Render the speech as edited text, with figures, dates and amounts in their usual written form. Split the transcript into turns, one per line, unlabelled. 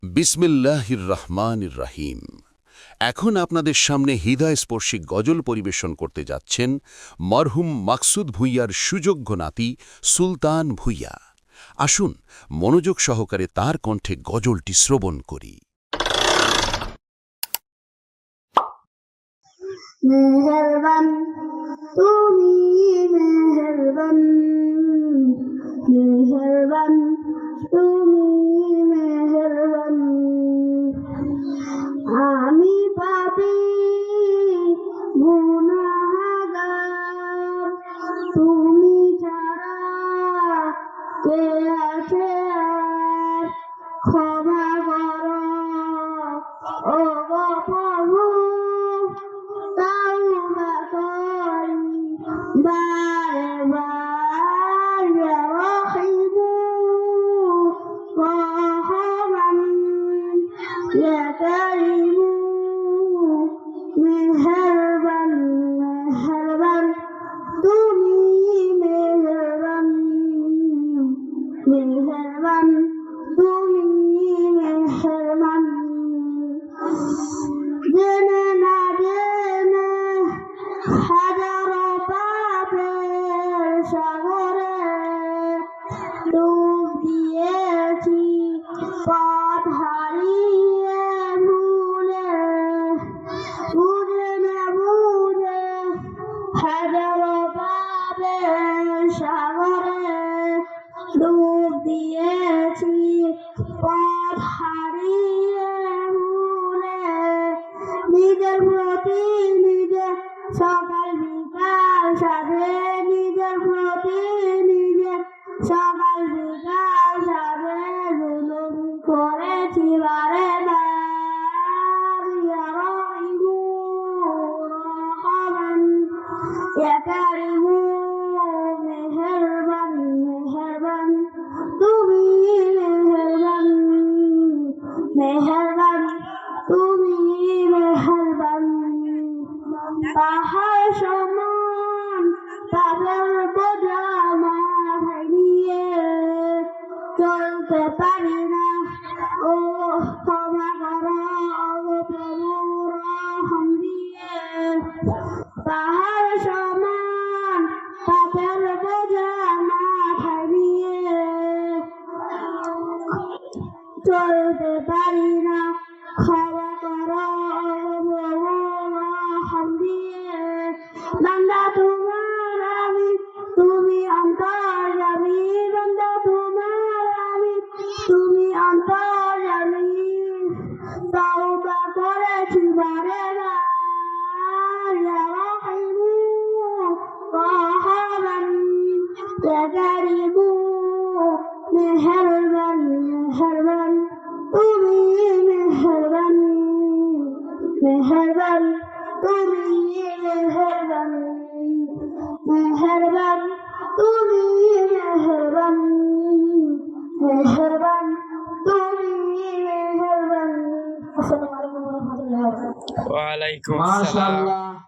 বিসমিল্লাহির রহমানির রহিম। এখন আপনাদের সামনে হৃদয়স্পর্শী গজল পরিবেশন করতে যাচ্ছেন মরহুম মাকসুদ ভূঁইয়ার সুযোগ্য নাতি সুলতান ভূঁইয়া। আসুন মনোযোগ সহকারে তার কণ্ঠে গজলটি শ্রবণ করি।
মেহেরবান তুমি মেহেরবান, মেহেরবান তুমি মেহেরবান। আমি পাপী গুনাহগার, তুমি ছাড়া কে আছে আর? ক্ষমা করো ও গো প্রভু, তাওবা করি বারে বার। ইয়া রাহিমু রহমান, ইয়া কারিমু মেহেরবান, মেহেরবান তুমি মেহেরবান, মেহেরবান তুমি মেহেরবান। জেনে না জেনে হাজারো পাপের সাগরে ডুব দিয়েছি, পথ হারিয়ে ভুলে। বুঝে না বুঝে হাজারো পাপের সাগরে ডুব দিয়েছি, পথ হারিয়ে ভুলে। নিজের প্রতি নিজে সকাল বিকাল সাধে, নিজের প্রতি নিজে সকাল বিকাল সাধে জুলুম করেছি বারে বার। ইয়া রাহিমু রহমান, ইয়া কারিমু মেহেরবান, মেহেরবান তুমি মেহেরবান, মেহেরবান তুমি মেহেরবান। পাহাড় সমান পাপের বোঝা মাথায় নিয়ে চলতে পারি না, ও ক্ষমা করো ও প্রভু রহম দিয়ে। পাহাড় সমান পাপের বোঝা মাথায় নিয়ে চলতে পারি না, ক্ষমা করো রহম দিয়ে। বান্দা তোমার আমি, তুমি অন্তর্যামী, বান্দা তোমার আমি, তুমি অন্তর্যামী। তওবা করেছি বারে বার। ইয়া রাহিমু রহমান, ইয়া কারিমু মেহেরবান, মেহেরবান তুমি মেহেরবান, মেহেরবান তুমি মেহেরবান, মেহেরবান তুমি মেহেরবান, মেহেরবান তুমি মেহেরবান। আসসালামু আলাইকুম ওয়া রাহমাতুল্লাহি ওয়া বারাকাতুহু।
ওয়ালাইকুম আসসালাম।